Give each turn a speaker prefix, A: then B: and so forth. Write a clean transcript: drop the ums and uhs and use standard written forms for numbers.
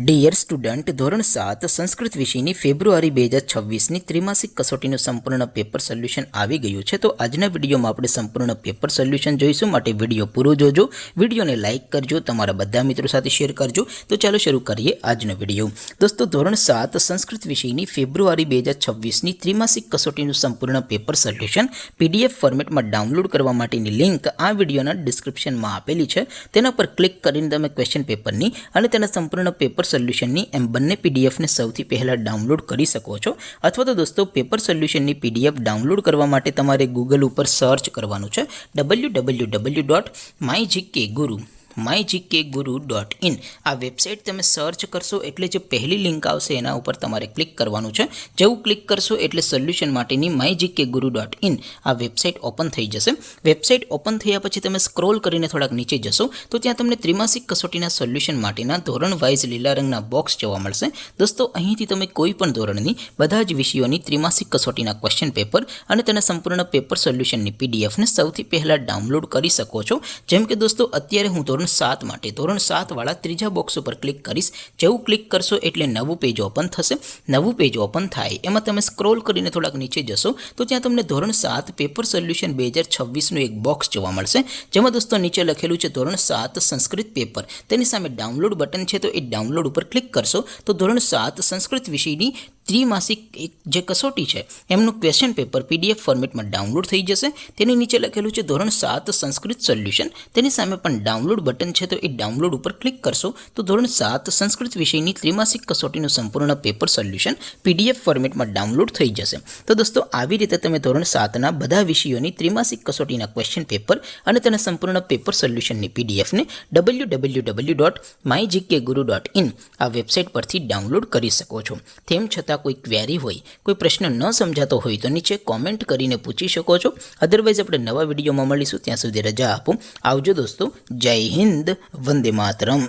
A: Dear student, ધોરણ 7 સંસ્કૃત વિષયની ફેબ્રુઆરી 2026ની ત્રિમાસિક કસોટીનું સંપૂર્ણ પેપર સોલ્યુશન આવી ગયું છે. તો આજના વિડીયોમાં આપણે સંપૂર્ણ પેપર સોલ્યુશન જોઈશું. માટે વિડીયો પૂરો જોજો, વિડીયોને લાઇક કરજો, તમારા બધા મિત્રો સાથે શેર કરજો. તો ચાલો શરૂ કરીએ આજનો વિડીયો. દોસ્તો, ધોરણ 7 સંસ્કૃત વિષયની ફેબ્રુઆરી 2026ની ત્રિમાસિક કસોટીનું સંપૂર્ણ પેપર સોલ્યુશન PDF ફોર્મેટમાં ડાઉનલોડ કરવા માટેની લિંક આ વિડીયોના ડિસ્ક્રિપ્શનમાં આપેલી છે. તેના પર ક્લિક કરીને તમે ક્વેશ્ચન પેપરની અને તેના સંપૂર્ણ પેપર સોલ્યુશનની એમ બંને પીડીએફને સૌથી પહેલાં ડાઉનલોડ કરી શકો છો. અથવા તો દોસ્તો, પેપર સોલ્યુશનની PDF ડાઉનલોડ કરવા માટે તમારે ગૂગલ ઉપર સર્ચ કરવાનું છે www.mygkguru.in. આ વેબસાઇટ તમે સર્ચ કરશો એટલે જે પહેલી લિંક આવશે એના ઉપર તમારે ક્લિક કરવાનું છે. જેવું ક્લિક કરશો એટલે સોલ્યુશન માટેની mygkguru.in આ વેબસાઇટ ઓપન થઈ જશે. વેબસાઇટ ઓપન થયા પછી તમે સ્ક્રોલ કરીને થોડાક નીચે જશો તો ત્યાં તમને ત્રિમાસિક કસોટીના સોલ્યુશન માટેના ધોરણ વાઇઝ લીલા રંગના બોક્સ જોવા મળશે. દોસ્તો, અહીંથી તમે કોઈ પણ ધોરણની બધા જ વિષયોની ત્રિમાસિક કસોટીના ક્વેશ્ચન પેપર અને તેના સંપૂર્ણ પેપર સોલ્યુશનની PDFને સૌથી પહેલાં ડાઉનલોડ કરી શકો છો. જેમ કે દોસ્તો, અત્યારે હું ધોરણ 7 માટે ધોરણ 7 વાળા ત્રીજા બોક્સ ઉપર ક્લિક કરીશ. જેવું ક્લિક કરશો એટલે નવું પેજ ઓપન થશે. નવું પેજ ઓપન થાય એમાં તમે સ્ક્રોલ કરીને થોડાક નીચે જશો તો ત્યાં તમને ધોરણ 7 પેપર સોલ્યુશન 2026નું એક બોક્સ જોવા મળશે. જેમાં દોસ્તો નીચે લખેલું છે ધોરણ 7 સંસ્કૃત પેપર. તેની સામે ડાઉનલોડ બટન છે, તો એ ડાઉનલોડ ઉપર ક્લિક કરશો તો ધોરણ 7 સંસ્કૃત વિષયની ત્રિમાસિક જે કસોટી છે એમનું ક્વેશ્ચન પેપર PDF ફોર્મેટમાં ડાઉનલોડ થઈ જશે. તેની નીચે લખેલું છે ધોરણ 7 સંસ્કૃત સોલ્યુશન. તેની સામે પણ ડાઉનલોડ બટન છે, તો એ ડાઉનલોડ ઉપર ક્લિક કરશો તો ધોરણ 7 સંસ્કૃત વિષયની ત્રિમાસિક કસોટીનું સંપૂર્ણ પેપર સોલ્યુશન PDF ફોર્મેટમાં ડાઉનલોડ થઈ જશે. તો દોસ્તો, આવી રીતે તમે ધોરણ 7ના બધા વિષયોની ત્રિમાસિક કસોટીના ક્વેશ્ચન પેપર અને તેના સંપૂર્ણ પેપર સોલ્યુશનની PDFને www.mygkguru.in આ વેબસાઇટ પરથી ડાઉનલોડ કરી શકો છો. તેમ છતાં કોઈ ક્વેરી હોય, કોઈ પ્રશ્ન ન સમજાતો હોય તો નીચે કોમેન્ટ કરીને પૂછી શકો છો. અધરવાઇઝ આપણે નવા વિડીયોમાં મળીશું. ત્યાં સુધી રજા આપો. આવજો દોસ્તો. જય હિન્દ. વંદે માતરમ.